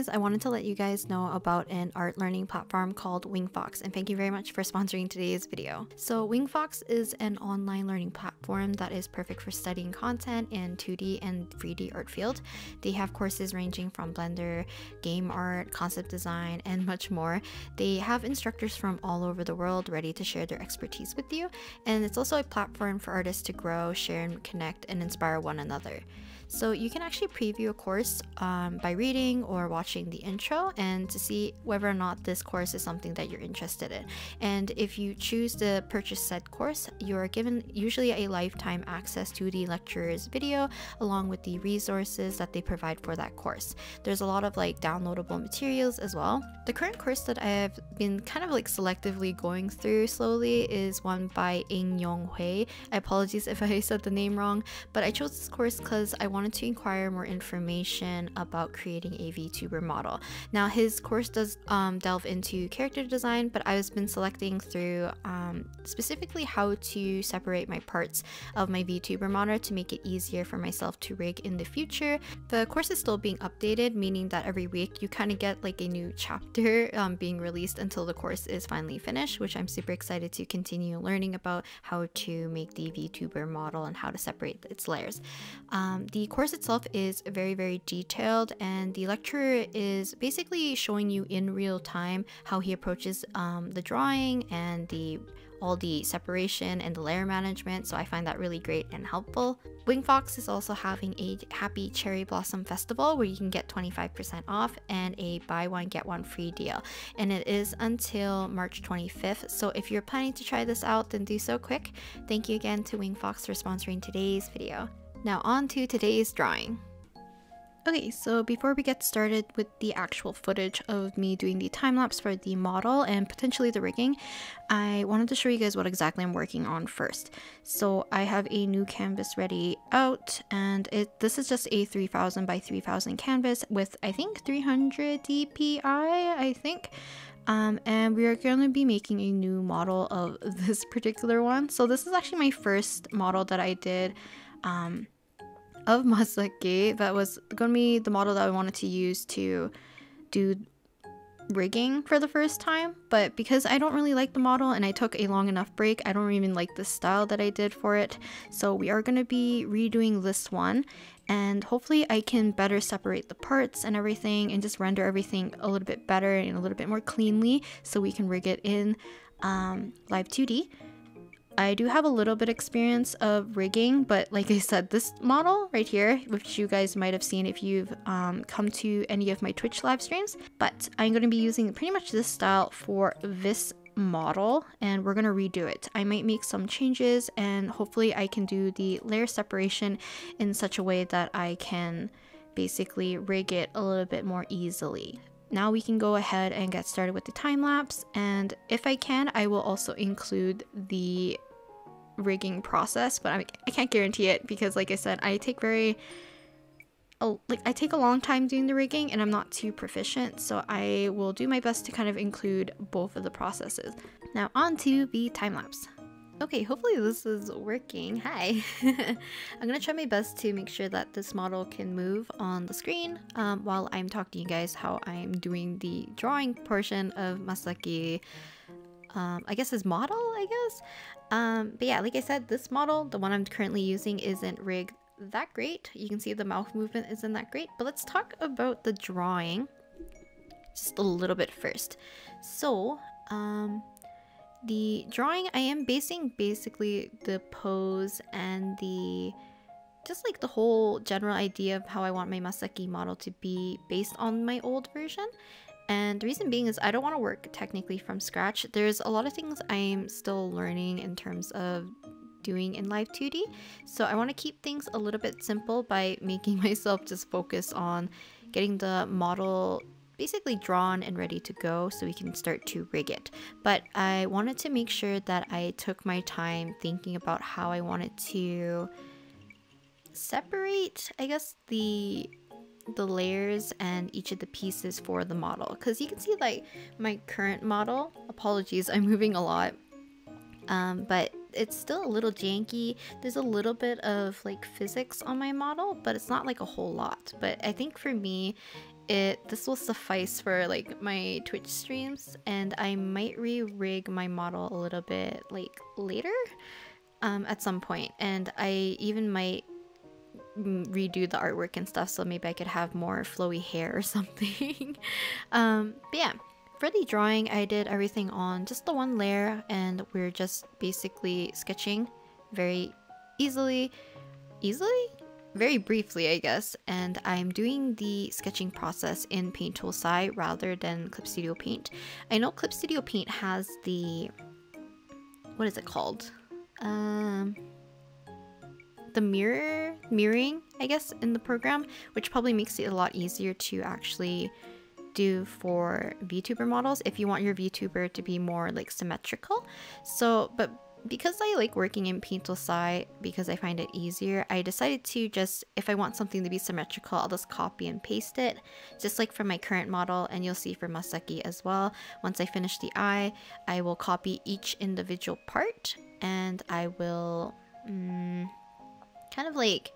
I wanted to let you guys know about an art learning platform called Wingfox, and thank you very much for sponsoring today's video. So Wingfox is an online learning platform that is perfect for studying content in 2D and 3D art field. They have courses ranging from Blender, game art, concept design, and much more. They have instructors from all over the world ready to share their expertise with you, and it's also a platform for artists to grow, share, and connect and inspire one another. So you can actually preview a course by reading or watching the intro and to see whether or not this course is something that you're interested in. And if you choose to purchase said course, you're given usually a lifetime access to the lecturer's video along with the resources that they provide for that course. There's a lot of like downloadable materials as well. The current course that I have been kind of like selectively going through slowly is one by Ing Yong Hui. I apologize if I said the name wrong, but I chose this course because I wanted to inquire more information about creating a VTuber model. Now his course does delve into character design, but I've been selecting through specifically how to separate my parts of my VTuber model to make it easier for myself to rig in the future. The course is still being updated, meaning that every week you kind of get like a new chapter being released until the course is finally finished, which I'm super excited to continue learning about how to make the VTuber model and how to separate its layers. The course itself is very detailed, and the lecturer is basically showing you in real time how he approaches the drawing and all the separation and the layer management, so I find that really great and helpful. Wingfox is also having a Happy Cherry Blossom Festival where you can get 25% off and a buy one get one free deal, and it is until March 25th, so if you're planning to try this out, then do so quick. Thank you again to Wingfox for sponsoring today's video. Now on to today's drawing. Okay, so before we get started with the actual footage of me doing the time-lapse for the model and potentially the rigging, I wanted to show you guys what exactly I'm working on first. So I have a new canvas ready out, and this is just a 3000 by 3000 canvas with I think 300 DPI, I think. And we are going to be making a new model of this particular one. So this is actually my first model that I did of Masaki. That was going to be the model that I wanted to use to do rigging for the first time, but because I don't really like the model and I took a long enough break, I don't even like the style that I did for it. So we are going to be redoing this one, and hopefully I can better separate the parts and everything and just render everything a little bit better and a little bit more cleanly so we can rig it in Live 2D. I do have a little bit experience of rigging, but like I said, this model right here, which you guys might have seen if you've come to any of my Twitch live streams, but I'm going to be using pretty much this style for this model, and we're going to redo it. I might make some changes, and hopefully I can do the layer separation in such a way that I can basically rig it a little bit more easily. Now we can go ahead and get started with the time lapse, and if I can, I will also include the rigging process, but I can't guarantee it because like I said, I take a long time doing the rigging and I'm not too proficient, so I will do my best to kind of include both of the processes. Now on to the time lapse. Okay, hopefully this is working. Hi! I'm gonna try my best to make sure that this model can move on the screen while I'm talking to you guys how I'm doing the drawing portion of Masaki. I guess his model, I guess? But yeah, like I said, this model, the one I'm currently using, isn't rigged that great. You can see the mouth movement isn't that great, but let's talk about the drawing just a little bit first. So, the drawing, I am basing basically the pose and just like the whole general idea of how I want my Masaki model to be based on my old version. And the reason being is I don't want to work technically from scratch. There's a lot of things I'm still learning in terms of doing in Live 2D. So I want to keep things a little bit simple by making myself just focus on getting the model basically drawn and ready to go so we can start to rig it. But I wanted to make sure that I took my time thinking about how I wanted to separate, I guess, the layers and each of the pieces for the model, because you can see like my current model, apologies, I'm moving a lot, but it's still a little janky. There's a little bit of like physics on my model, but it's not like a whole lot. But I think for me, this will suffice for like my Twitch streams, and I might re-rig my model a little bit like later at some point, and I even might redo the artwork and stuff, so maybe I could have more flowy hair or something. But yeah, for the drawing, I did everything on just the one layer, and we're just basically sketching very very briefly, I guess. And I'm doing the sketching process in Paint Tool SAI rather than Clip Studio Paint. I know Clip Studio Paint has the, what is it called? The mirroring, I guess, in the program, which probably makes it a lot easier to actually do for VTuber models if you want your VTuber to be more like symmetrical. So, but because I like working in Paint Tool SAI because I find it easier, I decided to just, if I want something to be symmetrical, I'll just copy and paste it, just like for my current model, and you'll see for Masaki as well. Once I finish the eye, I will copy each individual part, and I will kind of like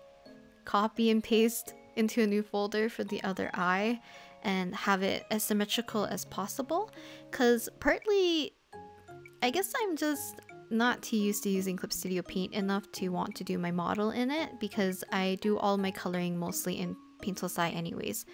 copy and paste into a new folder for the other eye and have it as symmetrical as possible, because partly I guess I'm just not too used to using Clip Studio Paint enough to want to do my model in it, because I do all my coloring mostly in Paint Tool SAI anyways.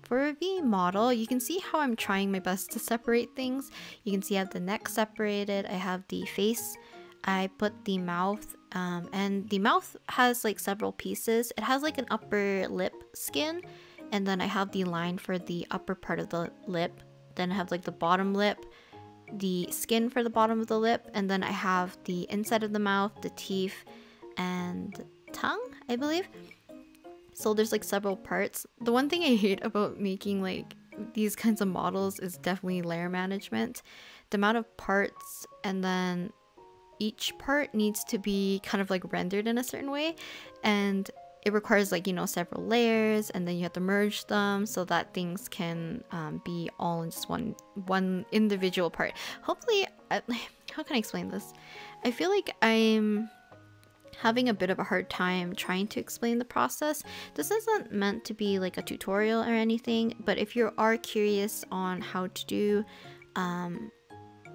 For the model, you can see how I'm trying my best to separate things. You can see I have the neck separated, I have the face, I put the mouth, and the mouth has like several pieces. It has like an upper lip skin, and then I have the line for the upper part of the lip. Then I have like the bottom lip, the skin for the bottom of the lip, and then I have the inside of the mouth, the teeth, and tongue, I believe. So there's like several parts. The one thing I hate about making like these kinds of models is definitely layer management. The amount of parts, and then each part needs to be kind of like rendered in a certain way, and it requires like, you know, several layers, and then you have to merge them so that things can be all in just one individual part. Hopefully, how can I explain this? I feel like I'm having a bit of a hard time trying to explain the process. This isn't meant to be like a tutorial or anything, but if you are curious on how to do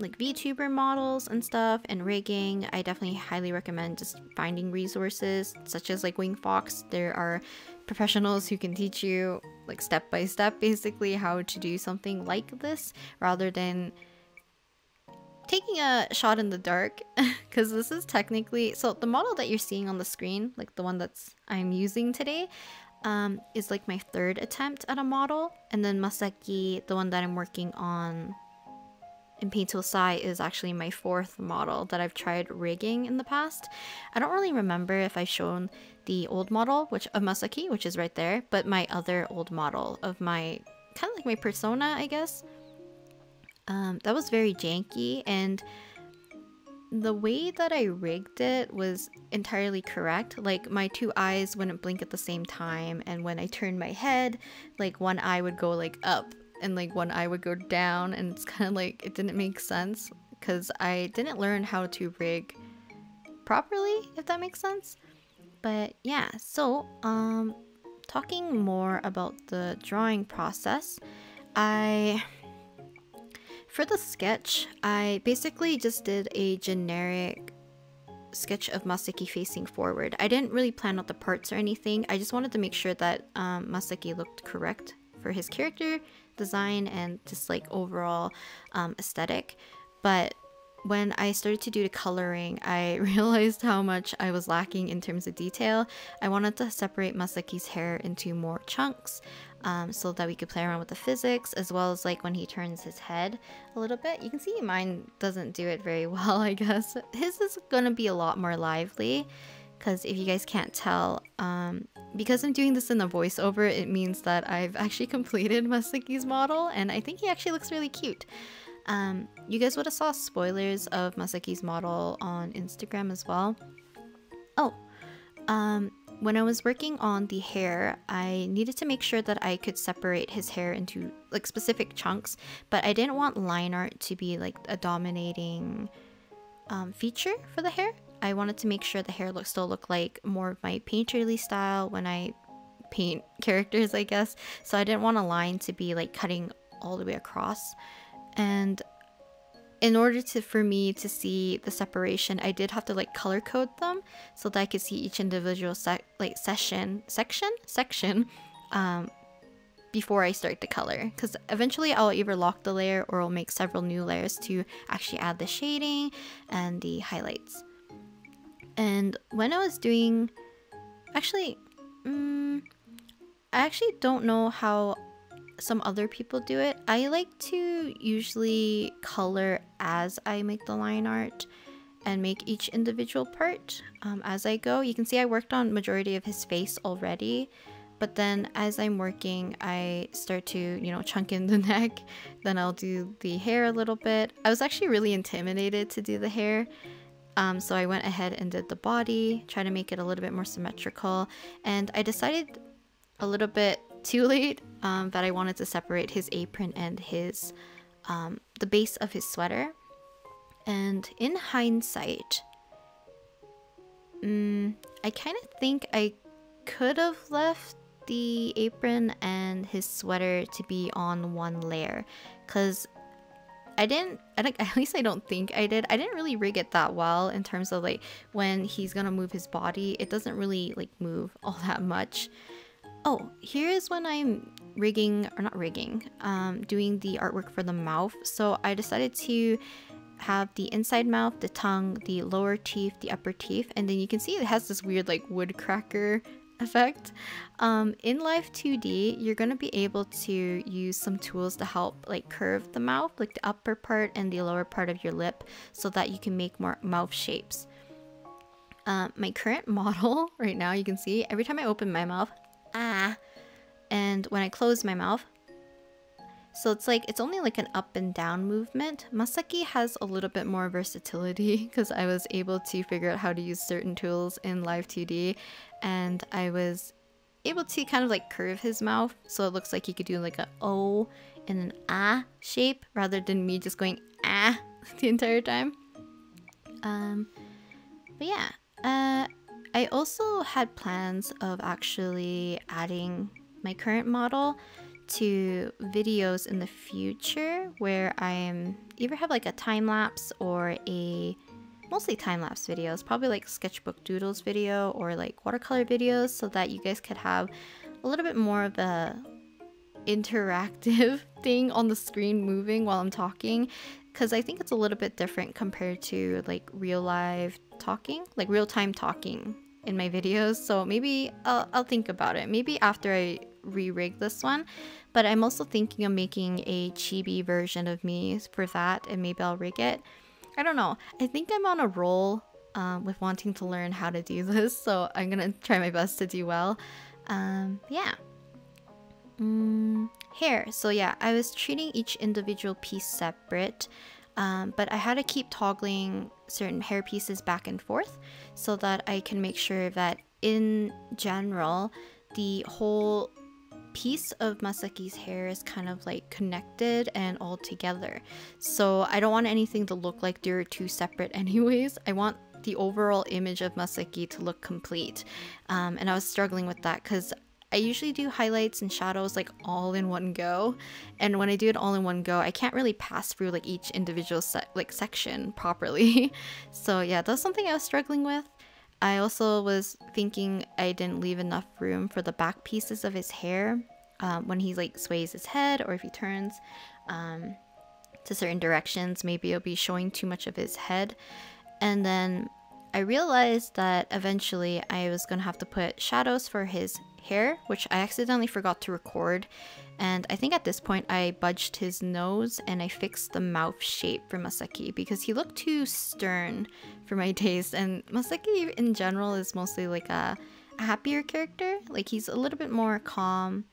like VTuber models and stuff and rigging, I definitely highly recommend just finding resources such as like Wingfox. There are professionals who can teach you like step by step basically how to do something like this, rather than taking a shot in the dark, because this is technically, so the model that you're seeing on the screen, like the one I'm using today, is like my third attempt at a model, and then Masaki, the one that I'm working on in Paint Tool SAI, is actually my fourth model that I've tried rigging in the past. I don't really remember if I've shown the old model of Masaki, which is right there, but my other old model of my, kind of like my persona, I guess. That was very janky, and the way that I rigged it was entirely correct. Like, my two eyes wouldn't blink at the same time, and when I turned my head, like one eye would go like up and like one eye would go down, and it's kind of like it didn't make sense because I didn't learn how to rig properly, if that makes sense. But yeah, so talking more about the drawing process, for the sketch, I basically just did a generic sketch of Masaki facing forward. I didn't really plan out the parts or anything. I just wanted to make sure that Masaki looked correct for his character design and just like overall aesthetic. But when I started to do the coloring, I realized how much I was lacking in terms of detail. I wanted to separate Masaki's hair into more chunks, so that we could play around with the physics, as well as like when he turns his head a little bit. You can see mine doesn't do it very well, I guess. His is gonna be a lot more lively, because if you guys can't tell, because I'm doing this in a voiceover, it means that I've actually completed Masaki's model, and I think he actually looks really cute. You guys would have saw spoilers of Masaki's model on Instagram as well. Oh, when I was working on the hair, I needed to make sure that I could separate his hair into like specific chunks, but I didn't want line art to be like a dominating feature for the hair. I wanted to make sure the hair still looked like more of my painterly style when I paint characters, I guess. So I didn't want a line to be like cutting all the way across. And in order for me to see the separation, I did have to like color code them so that I could see each individual section before I start the color, because eventually I'll either lock the layer or I'll make several new layers to actually add the shading and the highlights. And when I was doing, I actually don't know how some other people do it. I like to usually color as I make the line art and make each individual part as I go. You can see I worked on majority of his face already, but then as I'm working, I start to, you know, chunk in the neck. Then I'll do the hair a little bit. I was actually really intimidated to do the hair. So I went ahead and did the body, try to make it a little bit more symmetrical. And I decided a little bit too late that I wanted to separate his apron and his the base of his sweater. And in hindsight, I kind of think I could have left the apron and his sweater to be on one layer, because at least I don't think I did. I didn't really rig it that well in terms of like when he's gonna move his body, it doesn't really like move all that much. Oh, here is when I'm doing the artwork for the mouth. So I decided to have the inside mouth, the tongue, the lower teeth, the upper teeth, and then you can see it has this weird like wood cracker effect. In Live 2D, you're gonna be able to use some tools to help like curve the mouth, like the upper part and the lower part of your lip, so that you can make more mouth shapes. My current model right now, you can see every time I open my mouth, and when I close my mouth, so it's only like an up and down movement. Masaki has a little bit more versatility because I was able to figure out how to use certain tools in Live 2D, and I was able to kind of like curve his mouth so it looks like he could do like an O and an shape rather than me just going the entire time. But yeah, I also had plans of actually adding my current model to videos in the future where I either have like a time-lapse or mostly time-lapse videos, probably like sketchbook doodles video or like watercolor videos, so that you guys could have a little bit more of a interactive thing on the screen moving while I'm talking, because I think it's a little bit different compared to like real-time talking in my videos. So maybe I'll think about it, maybe after I re-rig this one. But I'm also thinking of making a chibi version of me for that, and maybe I'll rig it. I don't know, I think I'm on a roll with wanting to learn how to do this, so I'm gonna try my best to do well. Yeah. Hair. So yeah, I was treating each individual piece separate, but I had to keep toggling certain hair pieces back and forth so that I can make sure that in general the whole piece of Masaki's hair is kind of like connected and all together. So I don't want anything to look like they're two separate anyways. I want the overall image of Masaki to look complete. And I was struggling with that because I usually do highlights and shadows like all in one go, and when I do it all in one go, I can't really pass through like each individual section properly. So yeah, that's something I was struggling with. I also was thinking I didn't leave enough room for the back pieces of his hair when he like sways his head, or if he turns to certain directions, maybe it'll be showing too much of his head. And then I realized that eventually I was gonna have to put shadows for his hair, which I accidentally forgot to record. And I think at this point I budged his nose and I fixed the mouth shape for Masaki because he looked too stern for my taste. And Masaki in general is mostly like a happier character. Like he's a little bit more calm,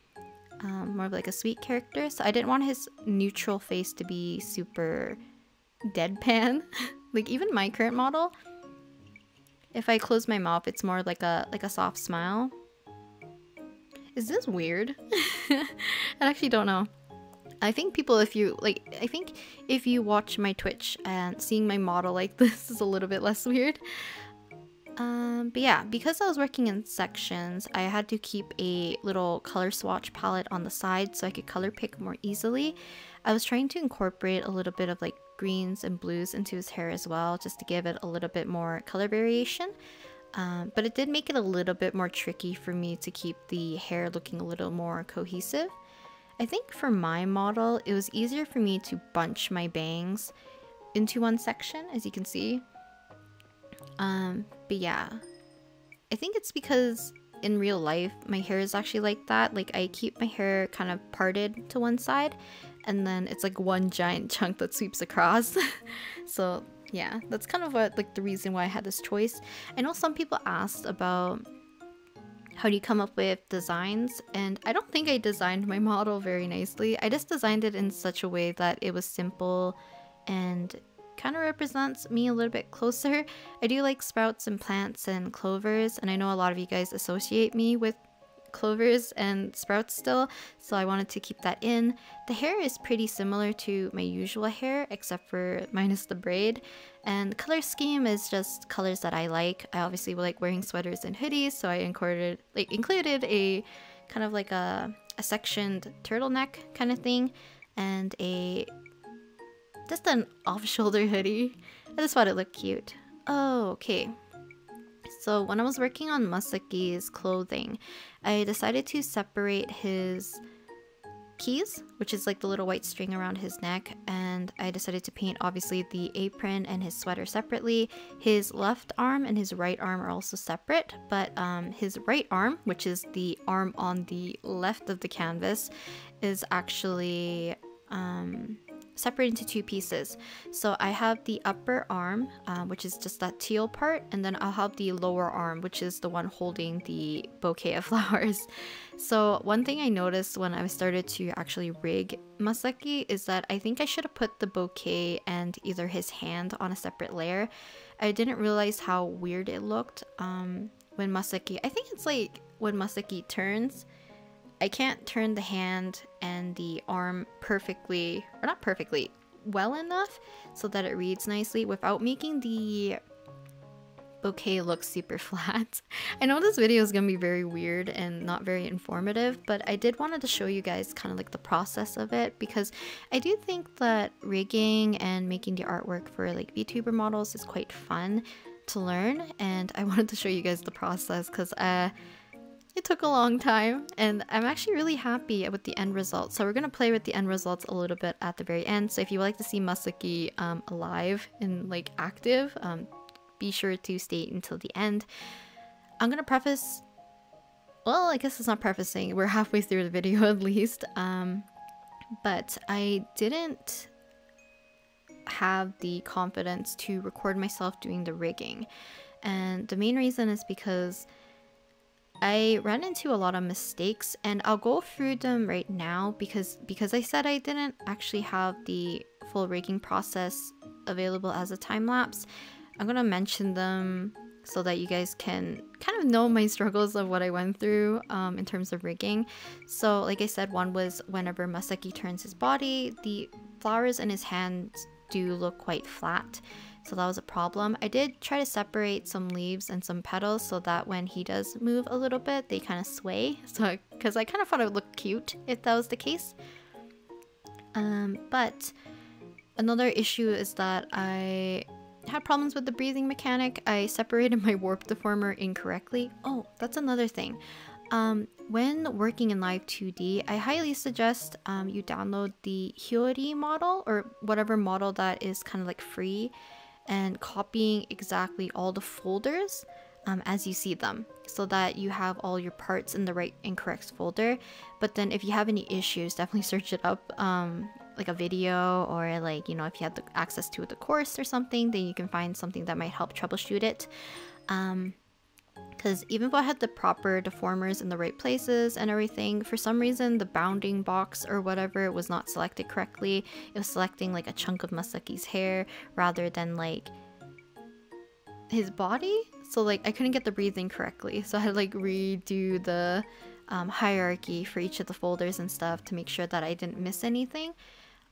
more of like a sweet character. So I didn't want his neutral face to be super deadpan. Like even my current model, if I close my mouth, it's more like a soft smile. Is this weird? I actually don't know. I think people, if you like, I think if you watch my Twitch and seeing my model like this is a little bit less weird. But yeah, because I was working in sections, I had to keep a little color swatch palette on the side so I could color pick more easily. I was trying to incorporate a little bit of like greens and blues into his hair as well, just to give it a little bit more color variation. But it did make it a little bit more tricky for me to keep the hair looking a little more cohesive. I think for my model, it was easier for me to bunch my bangs into one section, as you can see. But yeah, I think it's because in real life, my hair is actually like that. Like, I keep my hair kind of parted to one side, and then it's like one giant chunk that sweeps across. So yeah, that's kind of what, like, the reason why I had this choice. I know some people asked about how do you come up with designs, and I don't think I designed my model very nicely. I just designed it in such a way that it was simple and kind of represents me a little bit closer. I do like sprouts and plants and clovers, and I know a lot of you guys associate me with clovers and sprouts still, so I wanted to keep that in. The hair is pretty similar to my usual hair, except for minus the braid, and the color scheme is just colors that I like. I obviously like wearing sweaters and hoodies, so I included a kind of like a sectioned turtleneck kind of thing, and just an off-shoulder hoodie. I just thought it looked cute. Oh, okay. So when I was working on Masaki's clothing, I decided to separate his keys, which is like the little white string around his neck, and I decided to paint obviously the apron and his sweater separately. His left arm and his right arm are also separate, but his right arm, which is the arm on the left of the canvas, is actually separated into two pieces. So I have the upper arm, which is just that teal part, and then I'll have the lower arm, which is the one holding the bouquet of flowers. So one thing I noticed when I started to actually rig Masaki is that I think I should have put the bouquet and either his hand on a separate layer. I didn't realize how weird it looked when Masaki, I think it's like when Masaki turns, I can't turn the hand and the arm perfectly, or not perfectly, well enough so that it reads nicely without making the bouquet look super flat. I know this video is gonna be very weird and not very informative, but I did wanted to show you guys kind of like the process of it, because I do think that rigging and making the artwork for like VTuber models is quite fun to learn, and I wanted to show you guys the process because it took a long time, and I'm actually really happy with the end result. So we're gonna play with the end results a little bit at the very end. So if you would like to see Masaki alive and like active, be sure to stay until the end. I'm gonna preface, well, I guess it's not prefacing, we're halfway through the video at least, but I didn't have the confidence to record myself doing the rigging, and the main reason is because I ran into a lot of mistakes, and I'll go through them right now because I said I didn't actually have the full rigging process available as a time lapse. I'm gonna mention them so that you guys can kind of know my struggles of what I went through in terms of rigging. So like I said, one was whenever Masaki turns his body, the flowers in his hands do look quite flat. So that was a problem. I did try to separate some leaves and some petals so that when he does move a little bit, they kind of sway. So, because I kind of thought it would look cute if that was the case. But another issue is that I had problems with the breathing mechanic. I separated my warp deformer incorrectly. Oh, that's another thing. When working in Live 2D, I highly suggest you download the Hyouri model or whatever model that is kind of like free, and copying exactly all the folders as you see them, so that you have all your parts in the right and correct folder. But then if you have any issues, definitely search it up, like a video, or like, you know, if you have the access to the course or something, then you can find something that might help troubleshoot it. Because even though I had the proper deformers in the right places and everything, for some reason the bounding box or whatever was not selected correctly. It was selecting like a chunk of Masaki's hair rather than like his body. So like I couldn't get the breathing correctly, so I had to like redo the hierarchy for each of the folders and stuff to make sure that I didn't miss anything.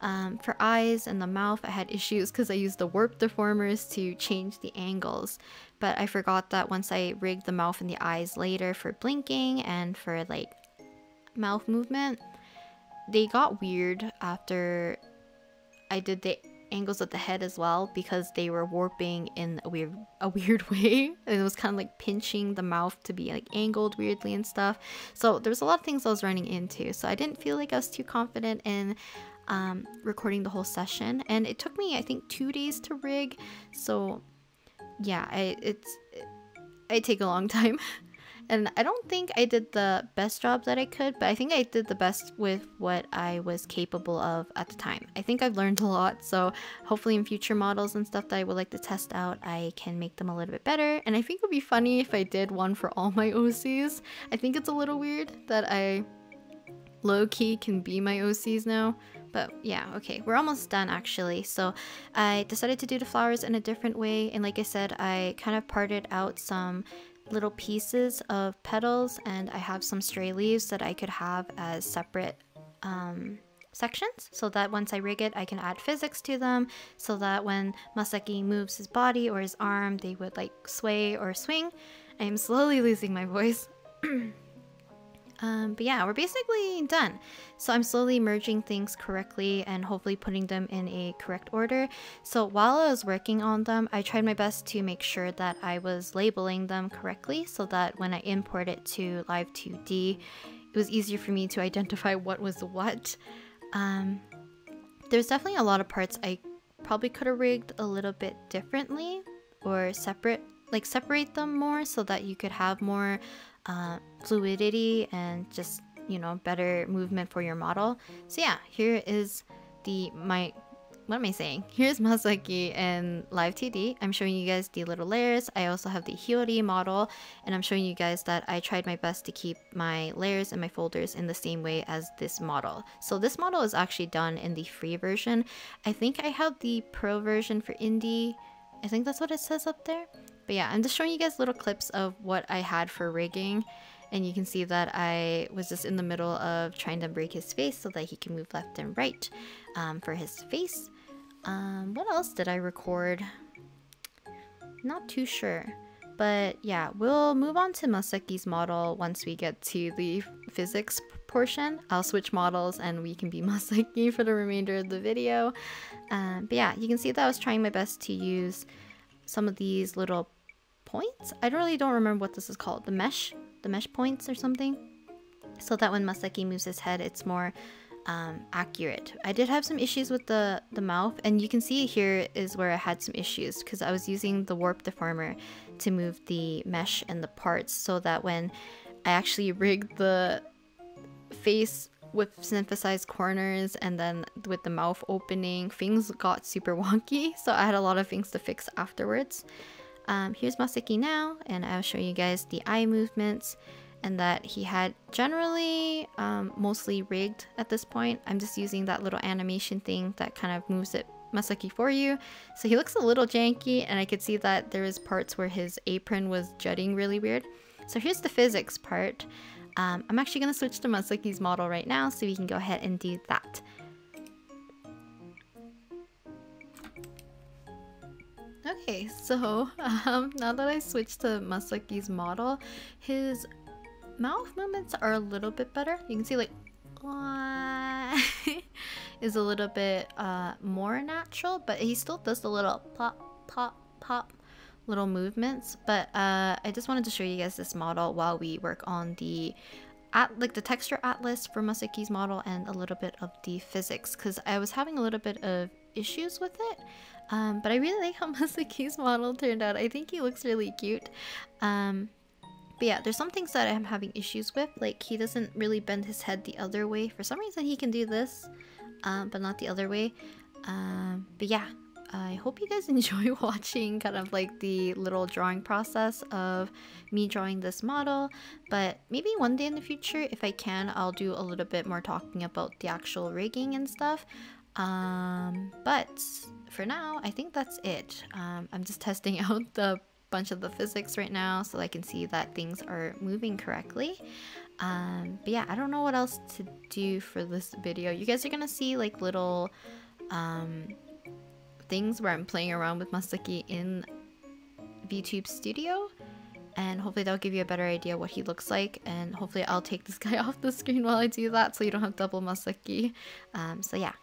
For eyes and the mouth, I had issues because I used the warp deformers to change the angles, but I forgot that once I rigged the mouth and the eyes later for blinking and for like mouth movement, they got weird after I did the angles of the head as well, because they were warping in a weird way, and it was kind of like pinching the mouth to be like angled weirdly and stuff. So there's a lot of things I was running into, so I didn't feel like I was too confident in recording the whole session, and it took me I think 2 days to rig. So yeah, I take a long time. And I don't think I did the best job that I could, but I think I did the best with what I was capable of at the time. I think I've learned a lot, so hopefully in future models and stuff that I would like to test out, I can make them a little bit better. And I think it would be funny if I did one for all my OCs. I think it's a little weird that I low-key can be my OCs now. But yeah, okay, we're almost done actually. So I decided to do the flowers in a different way, and like I said, I kind of parted out some little pieces of petals, and I have some stray leaves that I could have as separate sections, so that once I rig it I can add physics to them, so that when Masaki moves his body or his arm, they would like sway or swing. I am slowly losing my voice. But yeah, we're basically done. So I'm slowly merging things correctly and hopefully putting them in a correct order. So while I was working on them, I tried my best to make sure that I was labeling them correctly, so that when I import it to Live 2D, it was easier for me to identify what was what. There's definitely a lot of parts I probably could have rigged a little bit differently, or separate them more, so that you could have more fluidity and just, you know, better movement for your model. So yeah, here is what am I saying? Here's Masaki in Live 2D. I'm showing you guys the little layers. I also have the Hiyori model, and I'm showing you guys that I tried my best to keep my layers and my folders in the same way as this model. So this model is actually done in the free version. I think I have the pro version for indie. I think that's what it says up there. But yeah, I'm just showing you guys little clips of what I had for rigging, and you can see that I was just in the middle of trying to break his face so that he can move left and right for his face. What else did I record? Not too sure. But yeah, we'll move on to Masaki's model once we get to the physics portion. I'll switch models and we can be Masaki for the remainder of the video. But yeah, you can see that I was trying my best to use some of these little points. I really don't remember what this is called. The mesh points or something. So that when Masaki moves his head, it's more accurate. I did have some issues with the mouth, and you can see here is where I had some issues, because I was using the warp deformer to move the mesh and the parts, so that when I actually rigged the face with synthesized corners and then with the mouth opening, things got super wonky, so I had a lot of things to fix afterwards. Here's Masaki now, and I'll show you guys the eye movements, and that he had generally mostly rigged at this point. I'm just using that little animation thing that kind of moves it Masaki for you. So he looks a little janky, and I could see that there is parts where his apron was jutting really weird. So here's the physics part. I'm actually going to switch to Masaki's model right now, so we can go ahead and do that. Okay, so now that I switched to Masaki's model, his mouth movements are a little bit better. You can see like is a little bit more natural, but he still does the little pop, pop, pop little movements. But I just wanted to show you guys this model while we work on the texture atlas for Masaki's model and a little bit of the physics, because I was having a little bit of issues with it. But I really like how Masaki's model turned out. I think he looks really cute. But yeah, there's some things that I'm having issues with, like he doesn't really bend his head the other way. For some reason he can do this, but not the other way. But yeah, I hope you guys enjoy watching kind of like the little drawing process of me drawing this model. But maybe one day in the future, if I can, I'll do a little bit more talking about the actual rigging and stuff. But for now, I think that's it. I'm just testing out the bunch of the physics right now so I can see that things are moving correctly. But yeah, I don't know what else to do for this video. You guys are gonna see like little things where I'm playing around with Masaki in VTube Studio, and hopefully that'll give you a better idea what he looks like, and hopefully I'll take this guy off the screen while I do that so you don't have double Masaki. So yeah,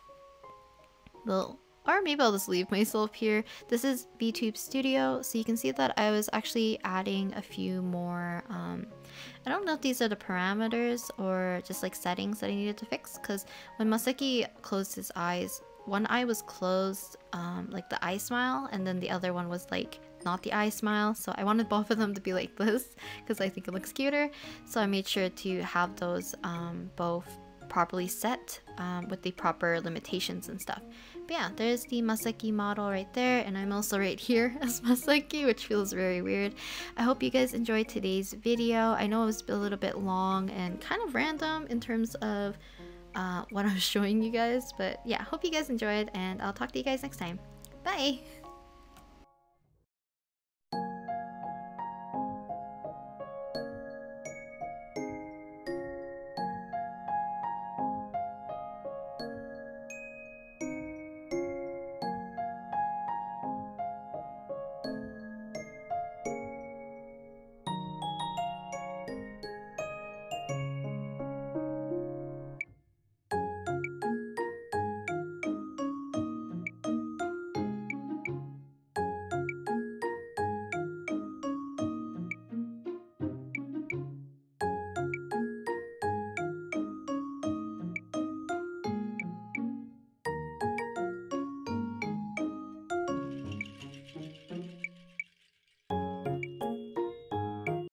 or maybe I'll just leave myself here. This is VTube Studio, so you can see that I was actually adding a few more, I don't know if these are the parameters or just like settings that I needed to fix, because when Masaki closed his eyes, one eye was closed, like the eye smile, and then the other one was like not the eye smile, so I wanted both of them to be like this because I think it looks cuter. So I made sure to have those both properly set with the proper limitations and stuff. But yeah, there's the Masaki model right there, and I'm also right here as Masaki, which feels very weird. I hope you guys enjoyed today's video. I know it was a little bit long and kind of random in terms of what I was showing you guys, but yeah, hope you guys enjoyed, and I'll talk to you guys next time. Bye!